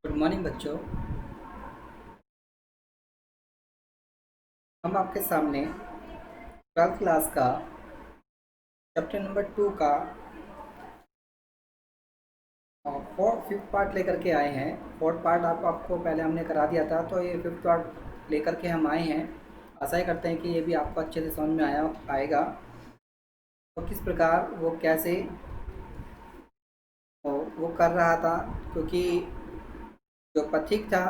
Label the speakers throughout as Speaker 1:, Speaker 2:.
Speaker 1: Good morning बच्चों। हम आपके सामने 12th क्लास का चैप्टर नंबर 2 का फिफ्थ पार्ट लेकर के आए हैं। फोर्थ पार्ट आपको पहले हमने करा दिया था, तो ये फिफ्थ पार्ट लेकर के हम आए हैं। आशा ही करते हैं कि ये भी आपको अच्छे से समझ में आएगा। तो किस प्रकार वो कैसे वो कर रहा था, क्योंकि जो पथिक था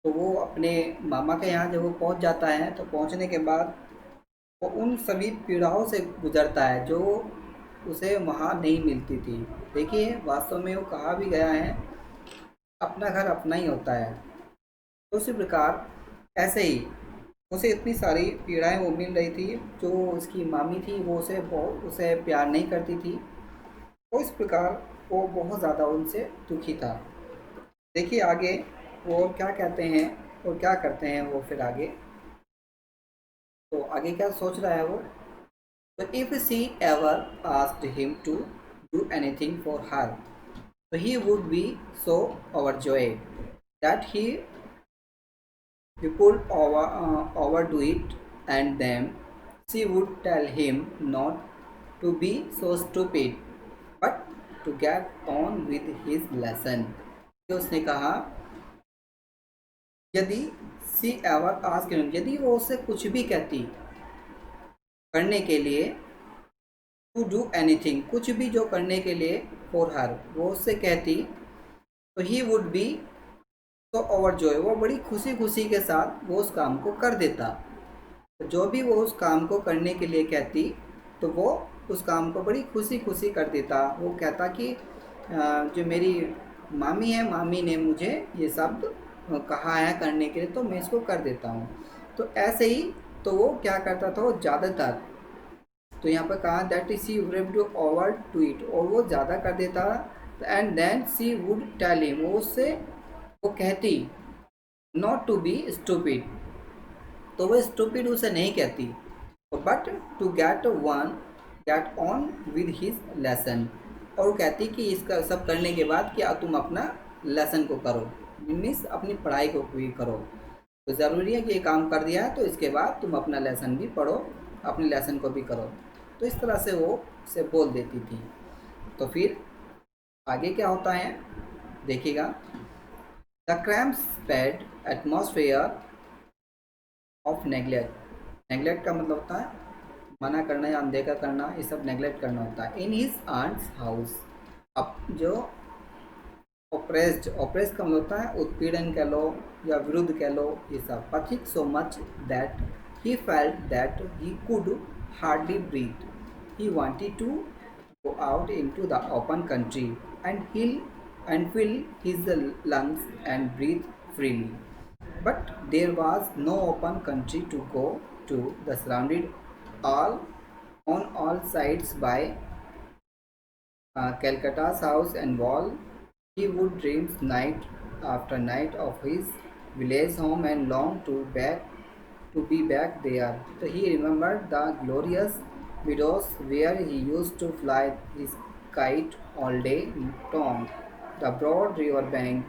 Speaker 1: तो वो अपने मामा के यहाँ जब वो पहुँच जाता है तो पहुँचने के बाद वो उन सभी पीड़ाओं से गुजरता है जो उसे वहाँ नहीं मिलती थी। देखिए, वास्तव में वो कहा भी गया है, अपना घर अपना ही होता है। तो उसी प्रकार ऐसे ही उसे इतनी सारी पीड़ाएं वो मिल रही थी। जो उसकी मामी थी वो उसे प्यार नहीं करती थी। तो इस प्रकार वो बहुत ज़्यादा उनसे दुखी था। देखिए आगे वो क्या कहते हैं और क्या करते हैं वो फिर आगे। तो आगे क्या सोच रहा है वो। But if she ever asked him to do anything for her, so he would be so overjoyed that he would overdo it, and then she would tell him not to be so stupid, but to get on with his lesson. तो उसने कहा, यदि सी ever ask him, यदि वो उससे कुछ भी कहती करने के लिए, टू डू एनीथिंग, कुछ भी जो करने के लिए, फॉर हर, वो उससे कहती, तो ही वुड बी तो ओवर जॉय, वो बड़ी खुशी खुशी के साथ वो उस काम को कर देता। तो जो भी वो उस काम को करने के लिए कहती तो वो उस काम को बड़ी खुशी खुशी कर देता। वो कहता कि जो मेरी मामी है, मामी ने मुझे ये शब्द कहा है करने के लिए, तो मैं इसको कर देता हूँ। तो ऐसे ही तो वो क्या करता था, वो ज़्यादातर, तो यहाँ पर कहा that she would to over to it, और वो ज़्यादा कर देता। And then she would tell him, वो उससे वो कहती नॉट टू बी स्टूपिड, तो वो स्टूपिड उसे नहीं कहती, but to get on with his lesson, और वो कहती कि इसका सब करने के बाद क्या तुम अपना लेसन को करो, मीन्स अपनी पढ़ाई को भी करो। तो ज़रूरी है कि ये काम कर दिया है तो इसके बाद तुम अपना लेसन भी पढ़ो, अपने लेसन को भी करो। तो इस तरह से वो उसे बोल देती थी। तो फिर आगे क्या होता है देखिएगा। The cramp spread atmosphere of neglect, neglect का मतलब होता है मना करना या अनदेखा करना, ये सब नेग्लेक्ट करना होता है। इन हिज आंट्स हाउस, अब जो ऑप्रेस्ड का मतलब होता है उत्पीड़न कह लो या विरुद्ध कह लो, ये सब। पथिक so much that he felt that he could hardly breathe, he wanted to go out into the open country and fill his lungs and breathe freely. But there was no open country to go to, the surrounded all on all sides by Calcutta's house and wall. He would dream night after night of his village home and long to be back there. So he remembered the glorious meadows where he used to fly his kite all day long, the broad river bank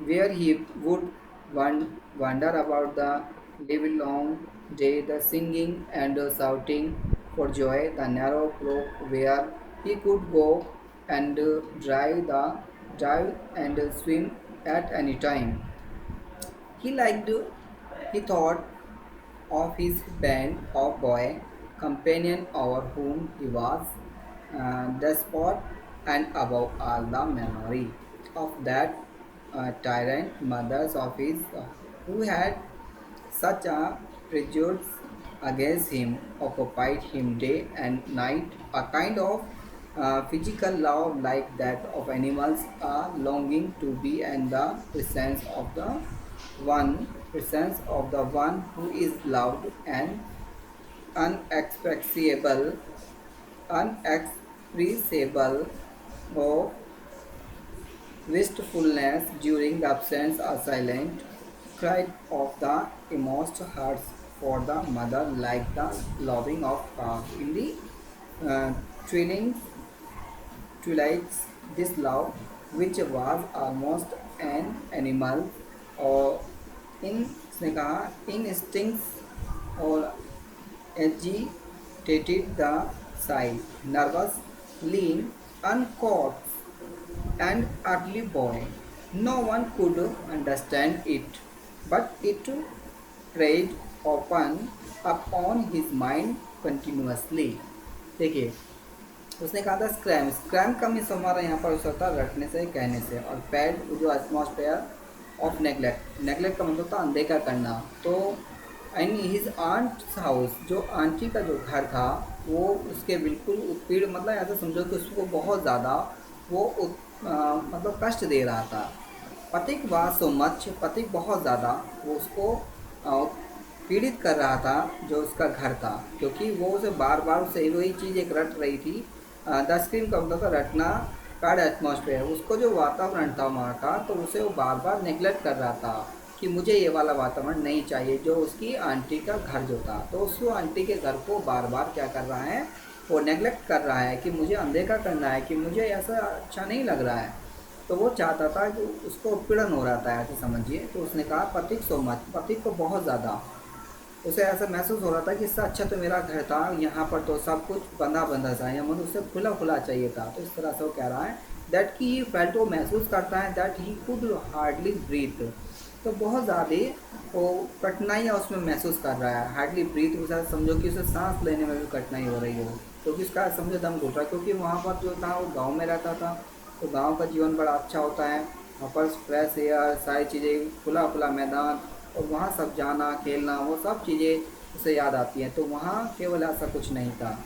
Speaker 1: where he would wander about the livelong day, the singing and the shouting for joy, the narrow brook where he could go and drive and swim at any time. He liked, he thought of his band of boy companion over whom he was despot, and above all the memory of that tyrant mothers of his who had such a prejudice against him occupied him day and night, a kind of physical love like that of animals, a longing to be in the one presence of the one who is loved, and unexpressible, unexpressible of wistfulness during the absence, a silent cry of the inmost hearts for the mother, like the loving of in the uh, twilights, this love, which was almost an animal और इन उसने कहा इन instincts और agitated the side, nervous, lean, uncouth, and ugly boy. No one could understand it, but it preyed upon his mind continuously. देखिए, उसने कहा था scrum. Scrum का means हमारा यहाँ पर होता है रटने से, कहने से। और पैड जो एटमॉस्फेयर ऑफ नेगलेक्ट, नेगलेक्ट का मतलब था अनदेखा करना। तो इन हिज आंट्स हाउस, जो आंटी का जो घर था वो उसके बिल्कुल उत्पीड़, मतलब ऐसा समझो कि उसको बहुत ज़्यादा वो मतलब कष्ट दे रहा था। पथिक वाज सो मच, पथिक बहुत ज़्यादा वो उसको पीड़ित कर रहा था जो उसका घर था, क्योंकि वो उसे बार बार उसे वही चीज़ एक रट रही थी। द स्क्रीन का मतलब था रटना, पैड एटमॉस्फेयर, उसको जो वातावरण था वहाँ का, तो उसे वो बार बार नेगलेक्ट कर रहा था कि मुझे ये वाला वातावरण नहीं चाहिए, जो उसकी आंटी का घर जो था। तो उसको आंटी के घर को बार बार क्या कर रहा है, वो नेगलेक्ट कर रहा है कि मुझे अनदेखा करना है, कि मुझे ऐसा अच्छा नहीं लग रहा है। तो वो चाहता था कि उसको उत्पीड़न हो रहा था, ऐसे समझिए। तो उसने कहा पथिक सो मच, पथिक को बहुत ज़्यादा उसे ऐसा महसूस हो रहा था कि इससे अच्छा तो मेरा घर था, यहाँ पर तो सब कुछ बंधा बंधा सा है, मतलब उसे खुला खुला चाहिए था। तो इस तरह से वो कह रहा है दैट कि ही फेल्ट, वो महसूस करता है that he could hardly breathe, तो बहुत ज़्यादा वो कठिनाइयाँ उसमें महसूस कर रहा है। हार्डली ब्रीथ के साथ समझो कि उसे सांस लेने में भी कठिनाई हो रही हो, क्योंकि उसका समझो दम घुट रहा है। क्योंकि वहाँ पर जो था वो गाँव में रहता था, तो गाँव का जीवन बड़ा अच्छा होता है, वहाँ पर फ्रेश एयर, सारी चीज़ें, खुला खुला मैदान, और वहाँ सब जाना खेलना, वो सब चीज़ें उसे याद आती हैं। तो वहाँ केवल ऐसा कुछ नहीं था,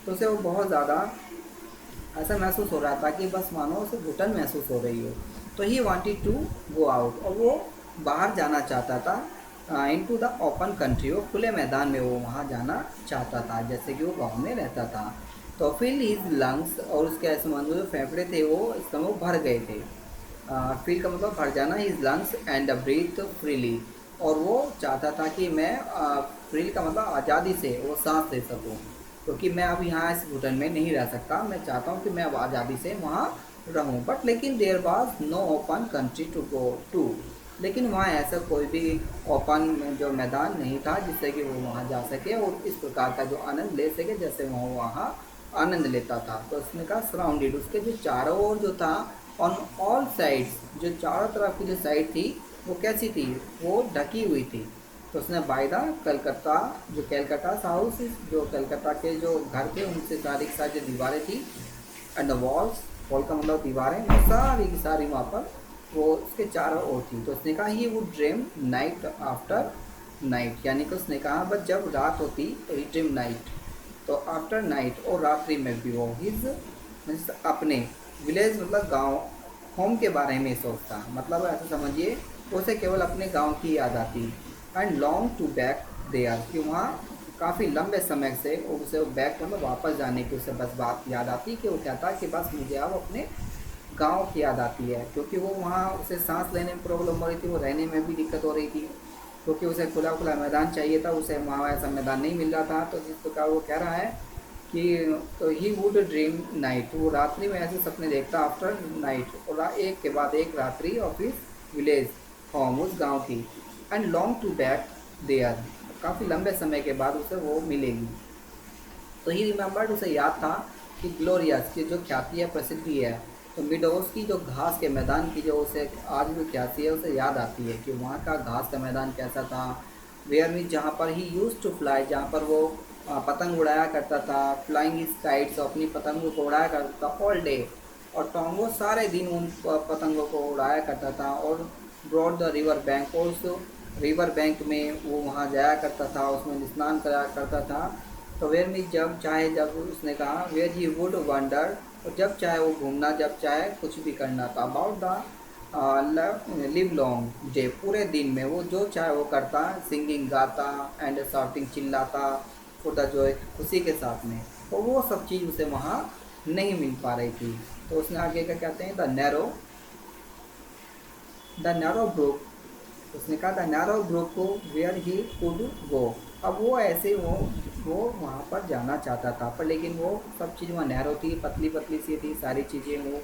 Speaker 1: तो उसे वो बहुत ज़्यादा ऐसा महसूस हो रहा था कि बस मानो उसे घुटन महसूस हो रही हो। तो he wanted to go out, और वो बाहर जाना चाहता था इनटू द ओपन कंट्री, वो खुले मैदान में वो वहाँ जाना चाहता था, जैसे कि वो गाँव में रहता था। तो फिल हिज लंग्स, और उसके ऐसे मान लो जो फेफड़े थे वो इस समय वो भर गए थे। फील का मतलब भर जाना, his lungs and breathe freely, और वो चाहता था कि मैं फ्रीली का मतलब आज़ादी से वो सांस ले सकूं, क्योंकि मैं अब यहाँ इस घुटन में नहीं रह सकता, मैं चाहता हूँ कि मैं अब आज़ादी से वहाँ रहूँ। बट लेकिन there was no open country to go to, लेकिन वहाँ ऐसा कोई भी ओपन जो मैदान नहीं था जिससे कि वो वहाँ जा सके और इस प्रकार का जो आनंद ले सके जैसे वो वहाँ आनंद लेता था। तो उसने कहा सराउंडेड, उसके जो चारों ओर जो था, ऑन ऑल साइड्स, जो चारों तरफ की जो साइड थी वो कैसी थी, वो ढकी हुई थी। तो उसने बाय द कलकत्ता, जो कैलकाटा हाउस, जो कलकत्ता के जो घर थे उनसे सारी की सारी जो दीवारें थी, एंड द वॉल्स, वॉल का मतलब दीवारें, वो सारी की सारी वहाँ पर वो उसके चारों ओर थी। तो उसने कहा he would dream night after night, यानी कि उसने कहा बस जब रात होती तो ही ड्रीम नाइट, तो आफ्टर नाइट, और रात्रि में भी वो हिज अपने विलेज मतलब गांव, होम के बारे में सोचता, मतलब ऐसा समझिए उसे केवल अपने गांव की याद आती। And long to back there, कि वहाँ काफ़ी लंबे समय से उसे बैक मतलब वापस जाने की उसे बस बात याद आती, कि वो कहता है कि बस मुझे अब अपने गांव की याद आती है, क्योंकि वो वहाँ उसे सांस लेने में प्रॉब्लम हो रही थी, वो रहने में भी दिक्कत हो रही थी, क्योंकि उसे खुला खुला मैदान चाहिए था, उसे वहाँ ऐसा मैदान नहीं मिल रहा था। तो जिस प्रकार वो कह रहा है कि तो ही वुड ड्रीम नाइट, वो रात्रि में ऐसे सपने देखता आफ्टर नाइट, और एक के बाद एक रात्रि ऑफिस विलेज होम, उस गांव की। And long to back there, काफ़ी लंबे समय के बाद उसे वो मिलेगी। तो ही रिमेंबर्ड, उसे याद था कि ग्लोरियस की जो ख्याति है, प्रसिद्धि है, तो मिडोस की जो घास के मैदान की जो उसे आज भी ख्याति है उसे याद आती है कि वहाँ का घास का मैदान कैसा था। वेयर मीन, जहाँ पर ही यूज टू फ्लाई, जहाँ पर वो पतंग उड़ाया करता था, फ्लाइंग हिज काइट्स, अपनी पतंगों को उड़ाया करता था ऑल डे, और टोंगो सारे दिन उन पतंगों को उड़ाया करता था। और ब्रॉड द रिवर बैंक, और उस रिवर बैंक में वो वहाँ जाया करता था, उसमें स्नान कराया करता था। तो वेयर में जब चाहे, जब उसने कहा वेयर ही वुड वंडर, और जब चाहे वो घूमना, जब चाहे कुछ भी करना था। About the live long day, पूरे दिन में वो जो चाहे वो करता, सिंगिंग गाता एंड शॉटिंग चिल्लाता, फॉर द जॉय, खुशी के साथ में। तो वो सब चीज़ उसे वहाँ नहीं मिल पा रही थी। तो उसने आगे क्या कहते हैं, द नैरो ब्रुक, उसने कहा द नैरो ब्रुक को वेयर ही कुड गो। अब वो ऐसे वो वहाँ पर जाना चाहता था, पर लेकिन वो सब चीज़ वहाँ नैरो थी, पतली पतली सी थी सारी चीज़ें, वो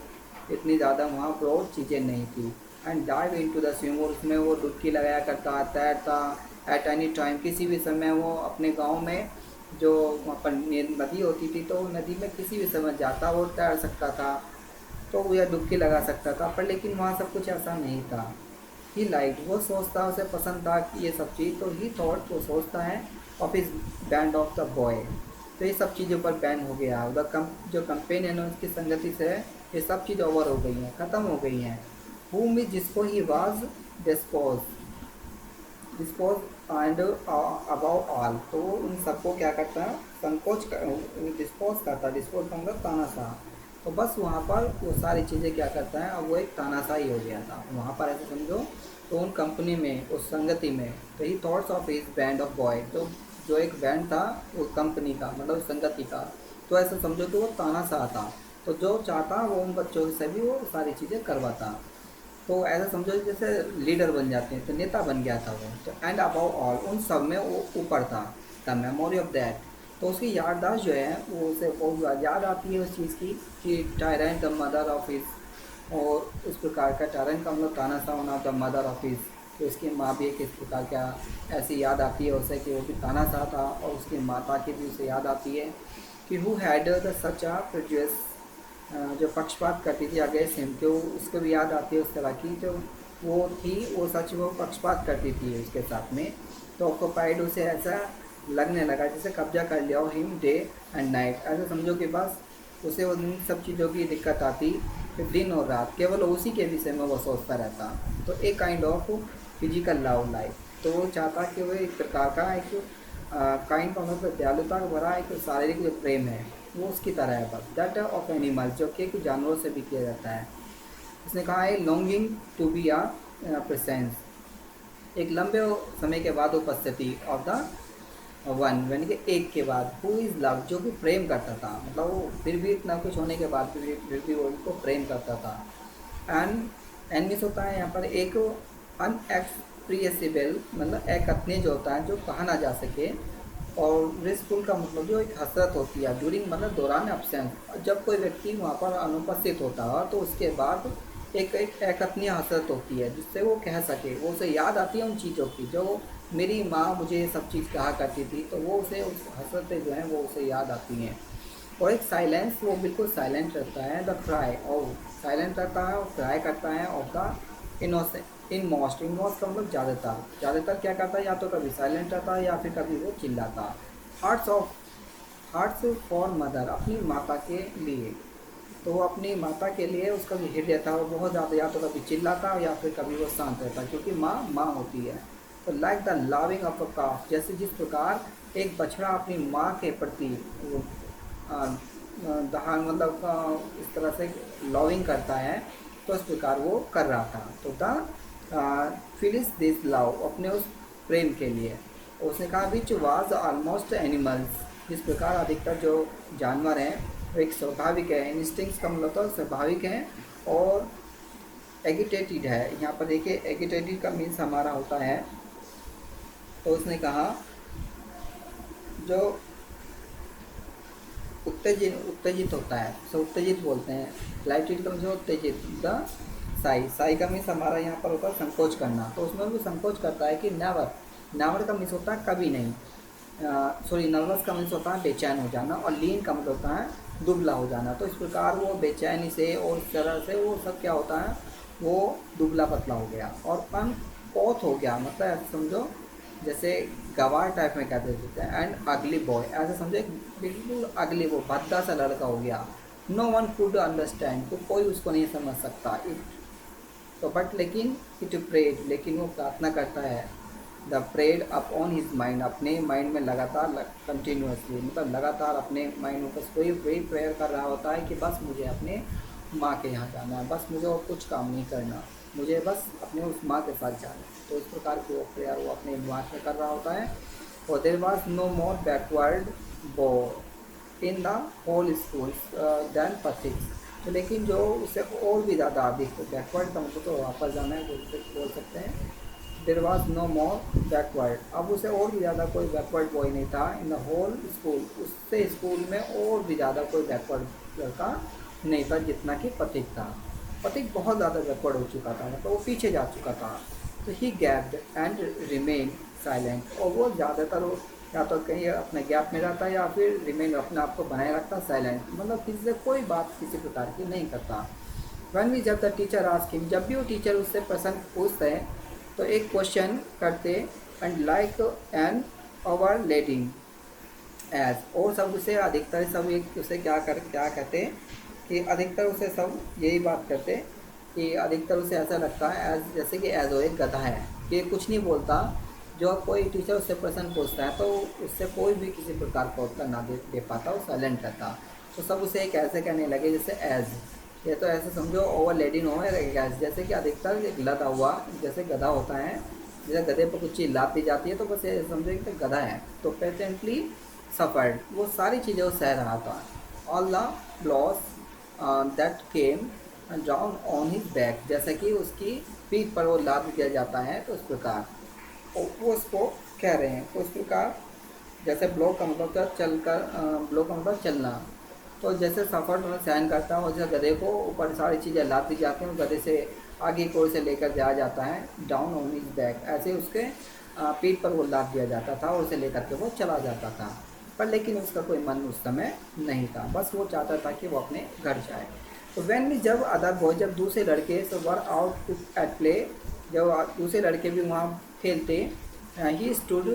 Speaker 1: इतनी ज़्यादा वहाँ ब्रॉड चीज़ें नहीं थी। And dive into the swimming pool, उसमें वो डुबकी लगाया करता, तैरता। एट एनी टाइम, किसी भी समय वो अपने गांव में जो वहाँ पर नदी होती थी तो नदी में किसी भी समय जाता वो तैर सकता था, तो वो या डुबकी लगा सकता था। पर लेकिन वहाँ सब कुछ ऐसा नहीं था। ही लाइक, वो सोचता, उसे पसंद था कि ये सब चीज़, तो ही थॉट, वो सोचता है of is band of the boy. तो ये सब चीज़ों पर बैन हो गया। जो कंपेनियन है उसकी संगति से ये सब चीज़ ओवर हो गई हैं, ख़त्म हो गई हैं। whom is, जिसको he was dispose dispose and above all, तो उन सबको क्या करता है, संकोच कर, डिस्पोज करता है। डिस्पोज का मतलब तानाशाह। तो बस वहाँ पर वो सारी चीज़ें क्या करता है, अब वो एक तानाशाह ही हो गया था वहाँ पर, ऐसे समझो। तो उन कंपनी में, उस संगति में, तो he thoughts of his band of boy, तो जो एक बैंड था वो कंपनी का, मतलब उस संगति का, तो ऐसा समझो कि वो तानाशाह था। तो जो चाहता वो उन बच्चों से भी वो सारी चीज़ें करवाता। तो ऐसा समझो जैसे लीडर बन जाते हैं, तो नेता बन गया था वो। तो एंड अबाउ ऑल, उन सब में वो ऊपर था। द मेमोरी ऑफ दैट, तो उसकी याददाश्त जो है वो उसे बहुत याद आती है उस चीज़ की कि tyrant the mother of his, और इस प्रकार का टायरेंट का मतलब तानाशाह होना, द मदर ऑफ हिज, तो उसकी माँ भी किस प्रकार क्या ऐसी याद आती है उसे कि वो भी तानाशाह था, और उसकी माता की भी उसे याद आती है कि who had the such a produce, जो पक्षपात करती थी अगेंस्ट हिम, तो उसको भी याद आती है उस तरह की जो वो थी, वो सच वो पक्षपात करती थी उसके साथ में। तो ऑक्यूपाइड, उसे ऐसा लगने लगा जैसे कब्जा कर लिया हो हिम डे एंड नाइट, ऐसा समझो कि बस उसे उन सब चीज़ों की दिक्कत आती, फिर दिन और रात केवल उसी के विषय में वो सोचता रहता। तो एक kind of physical love life, तो वो चाहता कि वो एक प्रकार का एक काइंड ऑफ मतलब दयालुता का भरा एक शारीरिक जो प्रेम है वो उसकी तरह है, बस दैट ऑफ एनिमल्स, जो कि कुछ जानवरों से भी किया जाता है। उसने कहा है longing to be a presence, एक लंबे समय के बाद उपस्थिति ऑफ द वन, यानी कि एक के बाद, हु इज़ लव, जो कि प्रेम करता था, मतलब वो फिर भी इतना कुछ होने के बाद फिर भी वो उनको प्रेम करता था। एंड मिस होता है यहाँ पर एक अनएक्सप्रियसिबल, मतलब अकथनीय जो होता है, जो कहा ना जा सके। और रिस्कफुल का मतलब जो एक हसरत होती है, ड्यूरिंग मतलब दौरान एब्सेंस, जब कोई व्यक्ति वहाँ पर अनुपस्थित होता है तो उसके बाद एक एक अकथनीय हसरत होती है जिससे वो कह सके, वो उसे याद आती है उन चीज़ों की जो मेरी माँ मुझे ये सब चीज़ कहा करती थी, तो वो उसे उस हसरतें जो हैं वो उसे याद आती हैं। और एक साइलेंस, वो बिल्कुल साइलेंट रहता है, द क्राई, और साइलेंट रहता है और क्राई करता है of the innocent in most, in most का मतलब ज़्यादातर, ज़्यादातर क्या करता है, या तो कभी साइलेंट रहता है या फिर कभी वो चिल्लाता। Hearts of, hearts for mother, अपनी माता के लिए, तो वो अपनी माता के लिए उसका जो हृदय था वो बहुत ज़्यादा, या तो कभी चिल्लाता या फिर कभी वो शांत रहता, क्योंकि माँ माँ होती है। तो like the loving of a calf, जैसे जिस प्रकार एक बछड़ा अपनी माँ के प्रति वो दहान मतलब इस तरह से लविंग करता है, तो इस प्रकार वो कर रहा था। तो द फिलिस दिस लव, अपने उस प्रेम के लिए। उसने कहा विच वाज ऑलमोस्ट एनिमल्स, जिस प्रकार अधिकतर जो जानवर हैं वो एक स्वाभाविक है, इंस्टिंक्ट्स का मतलब तो स्वाभाविक है, और एगिटेटेड है। यहाँ पर देखिए एगिटेटेड का मीन्स हमारा होता है, तो उसने कहा जो उत्तेजित उत्तेजित होता है, सो उत्तेजित बोलते हैं। लाइटेड का मतलब उत्तेजित, द साई का मीन्स हमारा यहाँ पर होता है संकोच करना, तो उसमें भी संकोच करता है कि नेवर, नेवर का मीन्स होता है कभी नहीं, सॉरी नर्वस का मीन्स होता है बेचैन हो जाना, और लीन का मतलब होता है दुबला हो जाना। तो इस प्रकार वो बेचैनी से और इस तरह से वो सब क्या होता है, वो दुबला पतला हो गया और अनपोथ हो गया, मतलब ऐसे समझो जैसे गवार टाइप में कहते देते हैं। एंड अगली बॉय, ऐसे समझो एक बिल्कुल अगली, वो भद्दा सा लड़का हो गया। नो वन कुड अंडरस्टैंड, तो कोई उसको नहीं समझ सकता। इट, तो बट लेकिन इट प्रेड, लेकिन वो प्रार्थना करता है, the preyed up on his mind, अपने माइंड में लगातार कंटिन्यूसली, मतलब लगातार अपने माइंड में बस वही प्रेयर कर रहा होता है कि बस मुझे अपने माँ के यहाँ जाना है, बस मुझे और कुछ काम नहीं करना, मुझे बस अपने उस माँ के साथ जाना है। तो इस प्रकार की वो प्रेयर वो अपने दिमाग में कर रहा होता है। और there was no more backward bow in the whole school than Pathiks, तो लेकिन जो उससे और भी ज़्यादा अधिक, बैकवर्ड का मतलब तो वापस जाना है बोल सकते हैं। There was no more backward, अब उसे और भी ज़्यादा कोई बैकवर्ड बॉय नहीं था इन द होल स्कूल, उससे स्कूल में और भी ज़्यादा कोई बैकवर्ड लड़का नहीं था जितना कि पथिक था। पथिक बहुत ज़्यादा बैकवर्ड हो चुका था, मतलब वो पीछे जा चुका था। तो ही गैप्ड एंड रिमेन साइलेंट, और वो ज़्यादातर वो या तो कहीं अपने गैप में रहता या फिर रिमेन अपने आप को बनाए रखता साइलेंट, मतलब किसी से कोई बात किसी प्रकार की नहीं करता। वन भी जब द टीचर आस्क हिम, जब भी वो टीचर उससे प्रश्न पूछते हैं तो एक क्वेश्चन करते and like an over leading age, और सब उसे अधिकतर सब एक उसे क्या कहते हैं कि अधिकतर उसे सब यही बात करते कि अधिकतर उसे ऐसा लगता है एज, जैसे कि एज वो एक गधा है, कि कुछ नहीं बोलता। जो कोई टीचर उससे प्रश्न पूछता है तो उससे कोई भी किसी प्रकार का उत्तर ना दे पाता, वो साइलेंट रहता। तो सब उसे एक ऐसे कहने लगे जैसे एज, ये तो ऐसे समझो ओवर लेडिंग हो एज, जैसे कि अधिकतर एक लदा हुआ जैसे गधा होता है, जैसे गधे पर कुछ चीज़ लाती जाती है तो बस ये समझो कि गधा है। तो पेशेंटली सफर्ड, वो सारी चीज़ें वो सह रहा था। All the blows that came down on his back, जैसे कि उसकी पीठ पर वो लाद दिया जाता है, तो उस प्रकार वो उसको कह रहे हैं। तो उस प्रकार जैसे ब्लॉक का मतलब था चल कर, ब्लॉक का मतलब चलना, तो जैसे सफ़र में सहन करता है और जैसे गधे को ऊपर सारी चीज़ें लाद दी जाती हैं, गधे से आगे की ओर से लेकर जाया जाता है डाउन ऑन हिज बैक, ऐसे उसके पीठ पर वो लाद दिया जाता था और उसे लेकर के वो चला जाता था। पर लेकिन उसका कोई मन उस समय नहीं था, बस वो चाहता था कि वो अपने घर जाए। तो वैन में जब अदर बॉय, जब दूसरे लड़के सो वर आउट एट प्ले, जब दूसरे लड़के भी वहाँ खेलते, ही स्टूड,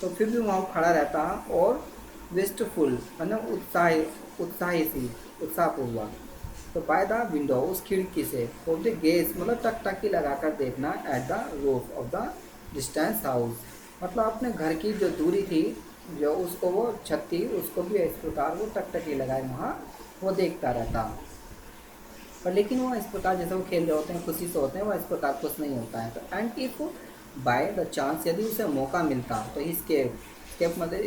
Speaker 1: तो फिर भी वहाँ खड़ा रहता और वेस्टफुल मतलब उत्साहपूर्वक। तो बाय द विंडो, उस खिड़की से, फॉर द गेज मतलब टकटकी लगाकर देखना, at the roof of the distance house, मतलब अपने घर की जो दूरी थी, जो उसको वो छत थी, उसको भी इस प्रकार वो टकटकी लगाए वहाँ वो देखता रहता। पर लेकिन वो इस प्रकार जैसे वो खेल रहे होते हैं, खुशी से होते हैं, वो इस प्रकार खुश नहीं होता है। तो and if by the chance, यदि उसे मौका मिलता, तो ही स्केप मतलब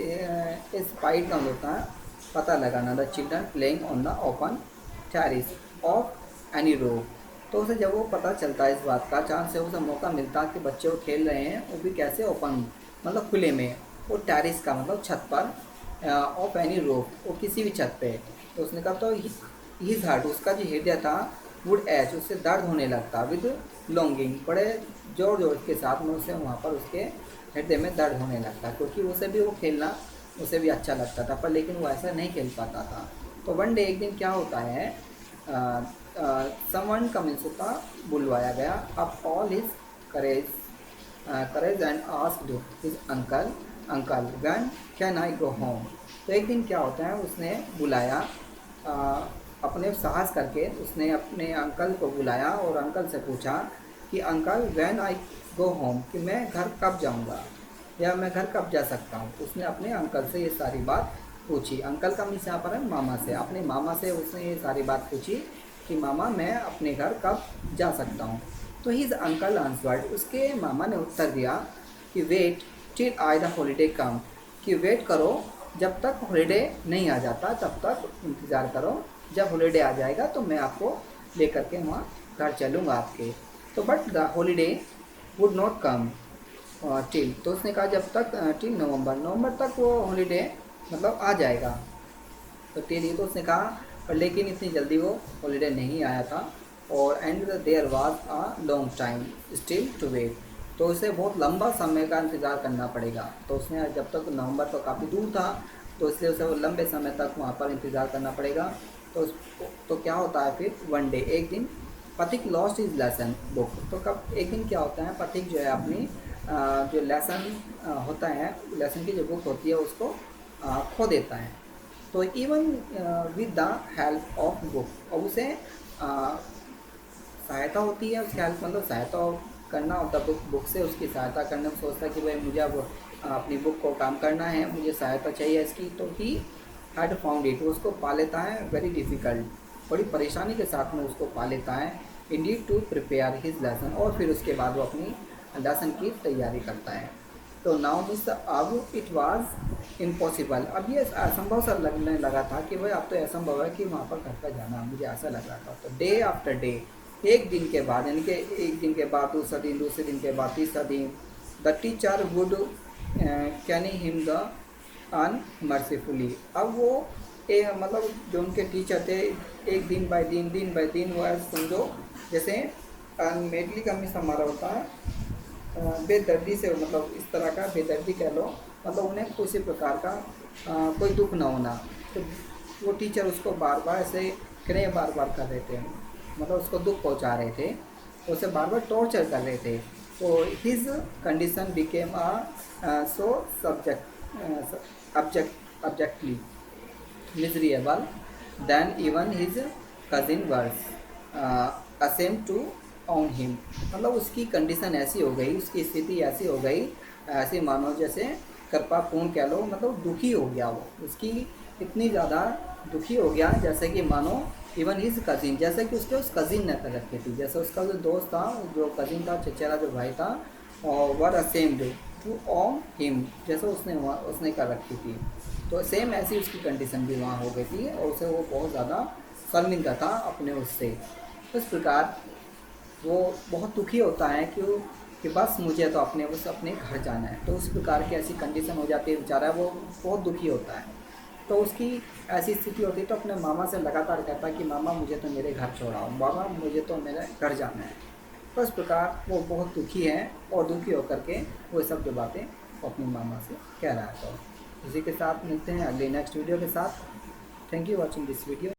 Speaker 1: इस पाइट का होता है पता लगाना, the children playing on the open terrace of any road, तो उसे जब वो पता चलता है इस बात का, चांस से उसे मौका मिलता कि बच्चे वो खेल रहे हैं, वो भी कैसे ओपन मतलब खुले में, वो टेरिस का मतलब छत पर, ऑफ एनी रोड वो किसी भी छत पे। तो उसने कहा तो हिज हार्ट, उसका जो हृदय था, वुड एच, उससे दर्द होने लगता, विद लॉन्गिंग, बड़े जोर जोर के साथ में उसे वहाँ पर उसके हृदय में दर्द होने लगता, क्योंकि उसे भी वो खेलना उसे भी अच्छा लगता था, पर लेकिन वो ऐसा नहीं खेल पाता था। तो वन डे, एक दिन क्या होता है, समवन कमिंस का बुलवाया गया, अब all his courage and asked his uncle when can I go home. तो एक दिन क्या होता है, उसने बुलाया, अपने साहस करके उसने अपने अंकल को बुलाया और अंकल से पूछा कि uncle when I go home, कि मैं घर कब जाऊंगा या मैं घर कब जा सकता हूँ। उसने अपने अंकल से ये सारी बात पूछी, अंकल का मीन्स यहाँ पर है मामा से, अपने मामा से उसने ये सारी बात पूछी कि मामा मैं अपने घर कब जा सकता हूँ। तो हिज अंकल आंसर्ड, उसके मामा ने उत्तर दिया कि wait till I the holiday come, कि वेट करो जब तक हॉलीडे नहीं आ जाता, तब तक इंतज़ार करो, जब हॉलीडे आ जाएगा तो मैं आपको लेकर के वहाँ घर चलूँगा आपके। तो but the holiday would not come till, तो उसने कहा जब तक टिल नवंबर तक वो हॉलीडे मतलब आ जाएगा। तो टिल ये तो उसने कहा, पर लेकिन इतनी जल्दी वो हॉलीडे नहीं आया था, और and there was a long time still to wait, तो उसे बहुत लंबा समय का इंतज़ार करना पड़ेगा। तो उसने जब तक नवंबर तो काफ़ी दूर था, तो इसलिए उसे वो लंबे समय तक वहाँ पर इंतज़ार करना पड़ेगा। तो क्या होता है फिर, वन डे, एक दिन, पथिक लॉस्ट इज लेसन बुक, तो कब एक दिन क्या होता है, पथिक जो है अपनी जो लेसन होता है, लेसन की जो बुक होती है उसको खो देता है। तो even with the help of book, और उसे सहायता होती है, उसकी हेल्प मतलब सहायता करना होता है, बुक से उसकी सहायता करने में सोचता है कि भाई मुझे अब अपनी बुक को काम करना है, मुझे सहायता चाहिए इसकी। तो ही हैड फाउंड इट, उसको पा लेता है वेरी डिफ़िकल्ट, बड़ी परेशानी के साथ में उसको पा लेता है, indeed to prepare his lesson, और फिर उसके बाद वो अपनी लेसन की तैयारी करता है। तो नाउ दिस अब इट वाज इम्पॉसिबल, अब ये असंभव सा लगने लगा था कि भाई अब तो असंभव है कि वहाँ पर घर पर जाना, मुझे ऐसा लग रहा था। तो डे आफ्टर डे, एक दिन के बाद, यानी कि एक दिन के बाद दूसरा दिन, दूसरे दिन के बाद तीसरा दिन, the teacher would cane him the unmercifully, अब वो मतलब जो उनके टीचर थे, एक दिन बाय दिन वो ऐसे समझो जैसे अनमेडली का मीन्स हमारा होता है बेदर्दी से, मतलब इस तरह का बेदर्दी कह लो, मतलब उन्हें किसी प्रकार का कोई दुख ना होना। तो वो टीचर उसको बार बार ऐसे क्रे बार बार कर रहे थे, मतलब उसको दुख पहुंचा रहे थे, तो उसे बार बार टॉर्चर कर रहे थे। तो his condition became so subject objectly miserable than even his cousin was ashamed to own him। मतलब उसकी कंडीशन ऐसी हो गई, उसकी स्थिति ऐसी हो गई, ऐसे मानो जैसे कृपापूर्ण कह लो, मतलब दुखी हो गया वो, उसकी इतनी ज़्यादा दुखी हो गया जैसे कि मानो इवन हिज कज़िन, जैसे कि उसके उस कज़िन ने कर रखी थी, जैसे उसका जो दोस्त था, जो कज़िन था, चचेरा जो भाई था, और वर असेम्ड टू ऑन हिम, जैसे उसने कर रखी थी। तो सेम ऐसी उसकी कंडीशन भी वहाँ हो गई थी, और उसे वो बहुत ज़्यादा शर्मिंदा था अपने उससे। तो इस प्रकार वो बहुत दुखी होता है कि बस मुझे तो अपने घर जाना है। तो उस प्रकार की ऐसी कंडीशन हो जाती है, बेचारा वो बहुत दुखी होता है। तो उसकी ऐसी स्थिति होती है, तो अपने मामा से लगातार कहता है कि मामा मुझे तो मेरे घर छोड़ाओ, मामा मुझे तो मेरे घर जाना है। तो इस प्रकार वो बहुत दुखी है, और दुखी होकर के वो सब जो बातें अपनी मामा से कह रहा है। तो इसी के साथ मिलते हैं अगले नेक्स्ट वीडियो के साथ। Thank you watching this video.